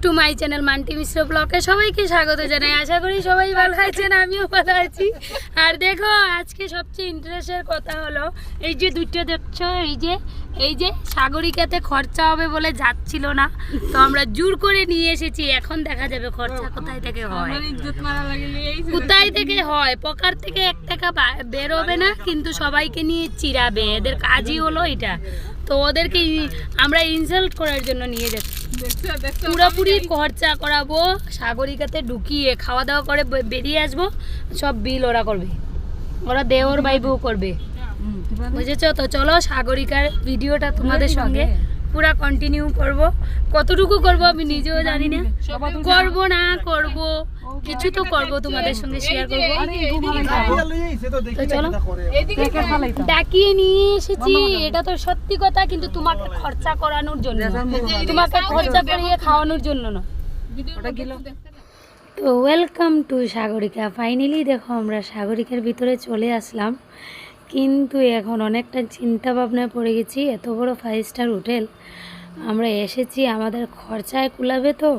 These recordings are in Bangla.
টু মাই চ্যানেল মান্টি মিশ্র ব্লগে সবাইকে স্বাগত জানাই। আশা করি সবাই ভালো আছেন, আমিও ভালো আছি। আর দেখো আজকে সবচেয়ে ইন্টারেস্টের কথা হলো এই যে দুটো দেখছো, এই যে সাগরিকাতে খরচা হবে বলে যাচ্ছিল না, তো আমরা জোর করে নিয়ে এসেছি। এখন দেখা যাবে খরচা কোথায় থেকে হয়, কোথায় থেকে হয়। পকার থেকে 1 টাকা বেরোবে না, কিন্তু সবাইকে নিয়ে চিরাবে। এদের কাজই হলো এটা। তো ওদেরকে আমরা ইনসাল্ট করার জন্য নিয়ে যাচ্ছি। পুরোপুরি খরচা করাবো, সাগরিকাতে ঢুকিয়ে খাওয়া দাওয়া করে বেরিয়ে আসবো। সব বিল ওরা করবে, ওরা দেওর বাইবও করবে, বুঝেছো তো? চলো সাগরিকার ভিডিওটা তোমাদের সঙ্গে পুরা কন্টিনিউ করব। কতটুকু করব আমি নিজেও জানি না, করব না করব কিছু তো করব, তোমাদের সঙ্গে শেয়ার করব। তো চলো, ডাকিয়ে নিয়ে এসেছি, এটা তো সত্যি কথা, কিন্তু তোমাকে খরচা করানোর জন্য, তোমাকে খরচা করিয়ে খাওয়ানোর জন্য না। তো ওয়েলকাম টু সাগরিকা। ফাইনালি দেখো আমরা সাগরিকার ভিতরে চলে আসলাম, কিন্তু এখন অনেকটা চিন্তা ভাবনায় পড়ে গেছি। এত বড় 5 স্টার হোটেল আমরা এসেছি, আমাদের খরচায় কুলাবে তো?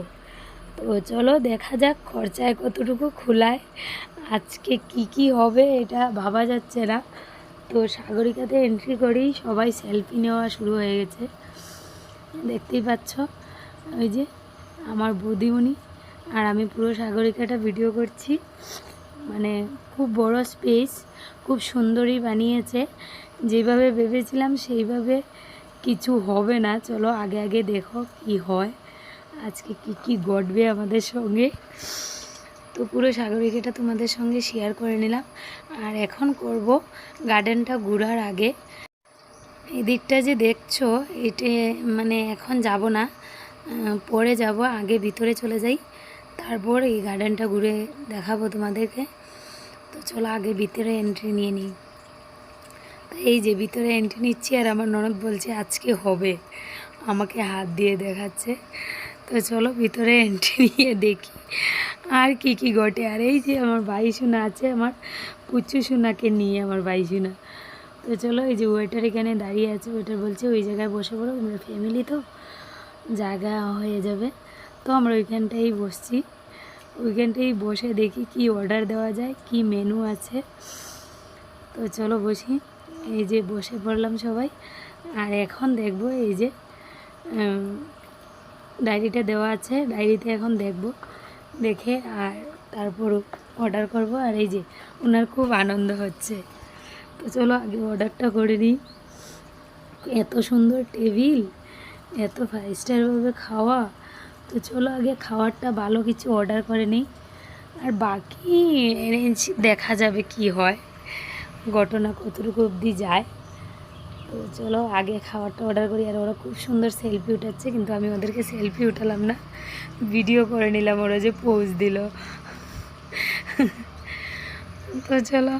তো চলো দেখা যাক খরচায় কতটুকু খুলায়। আজকে কি হবে এটা ভাবা যাচ্ছে না। তো সাগরিকাতে এন্ট্রি করেই সবাই সেলফি নেওয়া শুরু হয়ে গেছে, দেখতেই পাচ্ছ। ওই যে আমার বৌদিমণি আর আমি পুরো সাগরিকাটা ভিডিও করছি। মানে খুব বড় স্পেস, খুব সুন্দরই বানিয়েছে। যেভাবে ভেবেছিলাম সেইভাবে কিছু হবে না। চলো আগে আগে দেখো কি হয়, আজকে কি ঘটবে আমাদের সঙ্গে। তো পুরো সাগরিকাটা তোমাদের সঙ্গে শেয়ার করে নিলাম। আর এখন করব গার্ডেনটা ঘোরার আগে, এই দিকটা যে দেখছো এটা মানে এখন যাব না, পরে যাব। আগে ভিতরে চলে যাই, তারপর এই গার্ডেনটা ঘুরে দেখাবো তোমাদেরকে। তো চলো আগে ভিতরে এন্ট্রি নিয়ে নিই। তো এই যে ভিতরে এন্ট্রি নিচ্ছি, আর আমার ননদ বলছে আজকে হবে, আমাকে হাত দিয়ে দেখাচ্ছে। তো চলো ভিতরে এন্ট্রি নিয়ে দেখি আর কি ঘটে। আর এই যে আমার ভাই সোনা আছে, আমার পুচু সোনাকে নিয়ে আমার ভাই সোনা। তো চলো, এই যে ওয়েটার এখানে দাঁড়িয়ে আছে, ওয়েটার বলছে ওই জায়গায় বসে পড়ো, তোমরা ফ্যামিলি তো জায়গা হয়ে যাবে। তো আমরা ওইখানটাই বসছি, ওইখানটাই বসে দেখি কি অর্ডার দেওয়া যায়, কি মেনু আছে। তো চলো বসি, এই যে বসে পড়লাম সবাই। আর এখন দেখব এই যে ডায়েরিটা দেওয়া আছে, ডায়েরিতে এখন দেখব, দেখে আর তারপর অর্ডার করব। আর এই যে ওনার খুব আনন্দ হচ্ছে। তো চলো আগে অর্ডারটা করে নিই। এত সুন্দর টেবিল, এত 5 স্টারভাবে খাওয়া। তো চলো আগে খাওয়ারটা ভালো কিছু অর্ডার করে নিই, আর বাকি অ্যারেঞ্জ দেখা যাবে কি হয়, ঘটনা কতটুকু অবধি যায়। তো চলো আগে খাবারটা অর্ডার করি। আর ওরা খুব সুন্দর সেলফি উঠাচ্ছে, কিন্তু আমি ওদেরকে সেলফি উঠালাম না, ভিডিও করে নিলাম, ওরা যে পোজ দিল। তো চলো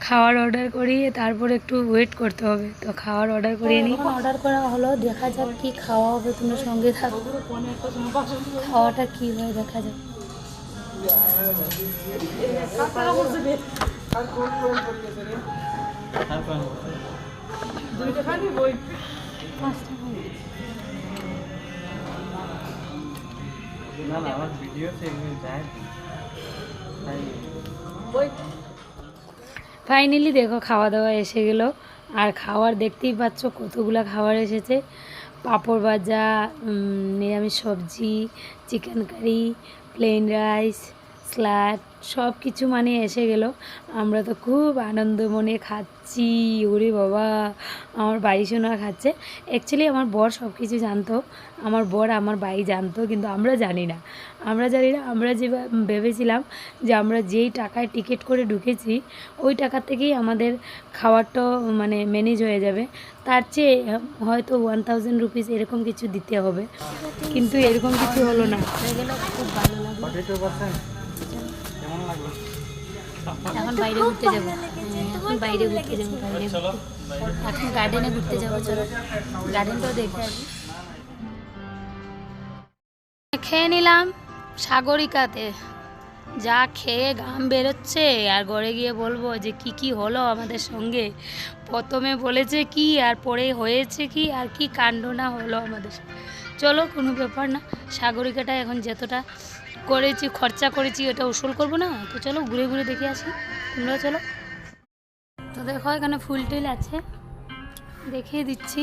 খাওয়ার অর্ডার করিয়ে তারপর একটু ওয়েট করতে হবে। তো খাওয়ার অর্ডার করিয়ে নিই। অর্ডার করা হলো, দেখা যাক কি খাওয়া হবে, তোমার সঙ্গে থাকো, খাওয়াটা কি হয় দেখা যাক। ফাইনালি দেখো খাওয়া দাওয়া এসে গেল। আর খাওয়ার দেখতেই পাচ্ছ কতগুলো খাবার এসেছে। পাঁপড় ভাজা, নিরামিষ সবজি, chicken curry, plain rice, salad, সব কিছু মানে এসে গেল। আমরা তো খুব আনন্দ মনে খাচ্ছি। ওরে বাবা, আমার ভাই সোনা খাচ্ছে। অ্যাকচুয়ালি আমার বর সব কিছু জানতো, আমার বর আমার ভাই জানতো, কিন্তু আমরা জানি না। আমরা যে ভেবেছিলাম যে আমরা যেই টাকায় টিকিট করে ঢুকেছি ওই টাকা থেকেই আমাদের খাওয়ারটাও মানে ম্যানেজ হয়ে যাবে। তার চেয়ে হয়তো 1000 রুপিস এরকম কিছু দিতে হবে, কিন্তু এরকম কিছু হলো না। খুব ভালো লাগলো। এখন বাইরে ঘুরতে যাবো, এখন গার্ডেনে ঘুরতে যাবো। চলো গার্ডেনটাও দেখে আসি। খেয়ে নিলাম সাগরিকাতে, যা খেয়ে ঘাম বেরোচ্ছে। আর ঘরে গিয়ে বলবো যে কি হলো আমাদের সঙ্গে। প্রথমে বলেছে কি আর পরে হয়েছে কি, আর কি কাণ্ড না হলো আমাদের। চলো কোনো ব্যাপার না, সাগরিকাটা এখন যতটা করেছি খরচা করেছি ওটা উসুল করবো না, তো চলো ঘুরে ঘুরে দেখে আসি, তোমরাও চলো। তো দেখো এখানে ফুল টুল আছে, দেখিয়ে দিচ্ছি।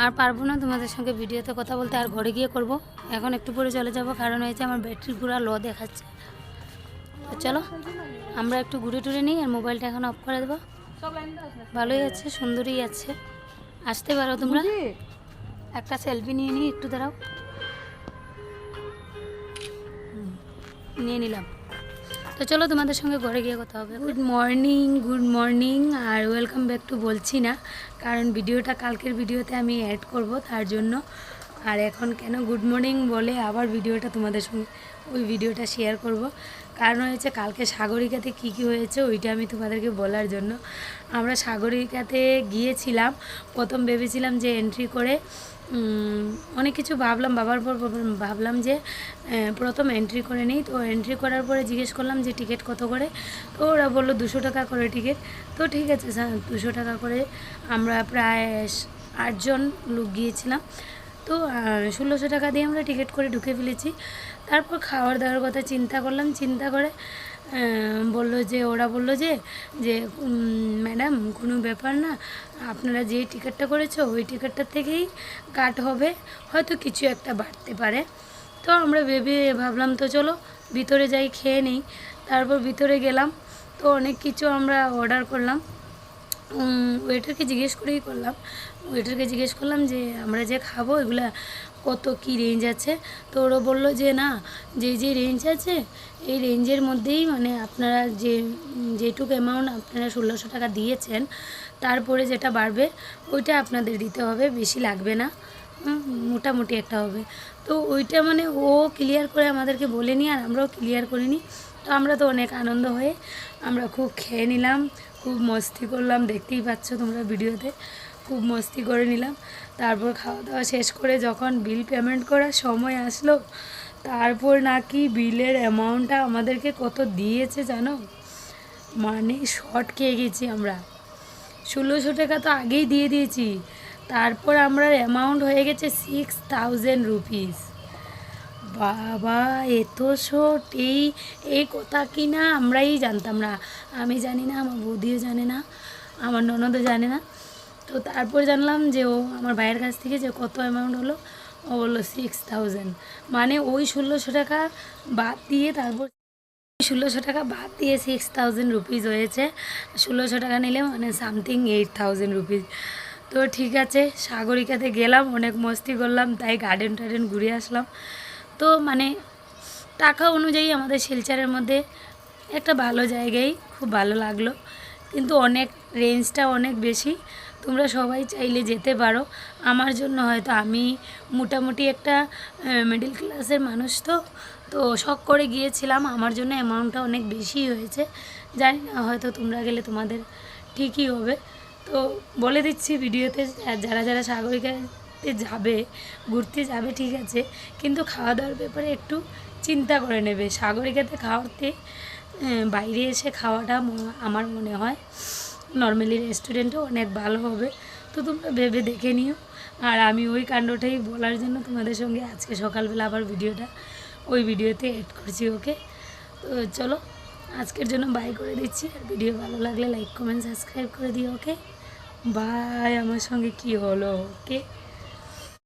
আর পারবো না তোমাদের সঙ্গে ভিডিওতে কথা বলতে, আর ঘরে গিয়ে করব। এখন একটু পরে চলে যাব, কারণ হয়েছে আমার ব্যাটারি পুরো লো দেখাচ্ছে। তো চলো আমরা একটু ঘুরে টুরে নিই, আর মোবাইলটা এখন অফ করে দেবো। ভালোই আছে, সুন্দরই আছে, আসতে পারো তোমরা। একটা সেলফি নিয়ে নিই, একটু দাঁড়াও, নিয়ে নিলাম। তো চলো তোমাদের সঙ্গে ঘরে গিয়ে কথা হবে। গুড মর্নিং আর ওয়েলকাম ব্যাক টু বলছি না, কারণ ভিডিওটা কালকের ভিডিওতে আমি অ্যাড করব তার জন্য। আর এখন কেন গুড মর্নিং বলে আবার ভিডিওটা তোমাদের সঙ্গে ওই ভিডিওটা শেয়ার করব, কারণ হয়েছে কালকে সাগরিকাতে কি হয়েছে ওইটা আমি তোমাদেরকে বলার জন্য। আমরা সাগরিকাতে গিয়েছিলাম, প্রথম ভেবেছিলাম যে এন্ট্রি করে অনেক কিছু ভাবলাম, ভাবার পর ভাবলাম যে প্রথম এন্ট্রি করে নিই। তো এন্ট্রি করার পরে জিজ্ঞেস করলাম যে টিকিট কত করে, তো ওরা বললো 200 টাকা করে টিকিট। তো ঠিক আছে 200 টাকা করে, আমরা প্রায় 8 জন লোক গিয়েছিলাম। তো 1600 টাকা দিয়ে আমরা টিকিট করে ঢুকে ফেলেছি। তারপর খাওয়ার দাওয়ার কথা চিন্তা করলাম, চিন্তা করে ওরা বললো যে ম্যাডাম কোনো ব্যাপার না, আপনারা যে টিকিটটা করেছো ওই টিকিটটার থেকেই কাট হবে, হয়তো কিছু একটা বাড়তে পারে। তো আমরা ভাবলাম তো চলো ভিতরে যাই, খেয়ে নিই। তারপর ভিতরে গেলাম, তো অনেক কিছু আমরা অর্ডার করলাম। ওয়েটারকে জিজ্ঞেস করলাম যে আমরা যে খাবো এগুলা কত কি রেঞ্জ আছে। তো ওরা বললো যে না, যে রেঞ্জ আছে এই রেঞ্জের মধ্যেই, মানে আপনারা যেটুকু অ্যামাউন্ট আপনারা 1600 টাকা দিয়েছেন তারপরে যেটা বাড়বে ওইটা আপনাদের দিতে হবে, বেশি লাগবে না, মোটামুটি একটা হবে। তো ওইটা মানে ও ক্লিয়ার করে আমাদেরকে বলেনি, আর আমরাও ক্লিয়ার করিনি। তো আমরা তো অনেক আনন্দ হয়ে আমরা খুব খেয়ে নিলাম, খুব মস্তি করলাম, দেখতেই পাচ্ছ তোমরা ভিডিওতে, খুব মস্তি করে নিলাম। তারপর খাওয়া দাওয়া শেষ করে যখন বিল পেমেন্ট করার সময় আসলো, তারপর নাকি বিলের অ্যামাউন্টটা আমাদেরকে কত দিয়েছে জানো, মানে শর্ট খেয়ে গেছি আমরা। 1600 টাকা তো আগেই দিয়ে দিয়েছি, তারপর আমরা অ্যামাউন্ট হয়ে গেছে 6000 রুপিস। বাবা এত শর্ট! এই কথা কি না আমরাই জানতাম না, আমি জানি না, আমার বৌদিও জানে না, আমার ননদও জানে না। তো তারপর জানলাম যে ও আমার ভাইয়ের কাছ থেকে যে কত অ্যামাউন্ট হলো, ও বললো 6000, মানে ওই 1600 টাকা বাদ দিয়ে, তারপর 1600 টাকা বাদ দিয়ে 6000 রুপিস হয়েছে। 1600 টাকা নিলে মানে সামথিং 8000 রুপিস। তো ঠিক আছে, সাগরিকাতে গেলাম, অনেক মস্তি করলাম, তাই গার্ডেন টার্ডেন ঘুরে আসলাম। তো মানে টাকা অনুযায়ী আমাদের শিলচরের মধ্যে একটা ভালো জায়গায় খুব ভালো লাগলো, কিন্তু অনেক রেঞ্জটা অনেক বেশি। তোমরা সবাই চাইলে যেতে পারো, আমার জন্য হয়তো আমি মোটামুটি একটা মিডল ক্লাসের মানুষ, তো শখ করে গিয়েছিলাম, আমার জন্য অ্যামাউন্টটা অনেক বেশি হয়েছে। জানি না হয়তো তোমরা গেলে তোমাদের ঠিকই হবে। তো বলে দিচ্ছি ভিডিওতে, যারা যারা সাগরিকাতে যাবে, ঘুরতে যাবে ঠিক আছে, কিন্তু খাওয়া দাওয়ার ব্যাপারে একটু চিন্তা করে নেবে। সাগরিকাতে খাওয়াতে বাইরে এসে খাওয়াটা আমার মনে হয় নর্মালি রেস্টুরেন্টও অনেক ভালো হবে। তো তোমরা ভেবে দেখে নিও। আর আমি ওই কাণ্ডটাই বলার জন্য তোমাদের সঙ্গে আজকে সকালবেলা আবার ওই ভিডিওতে এড করছি। ওকে, তো চলো আজকের জন্য বাই করে দিচ্ছি। আর ভিডিও ভালো লাগলে লাইক কমেন্ট সাবস্ক্রাইব করে দিও। Okay bye. আমার সঙ্গে কি হলো? ওকে।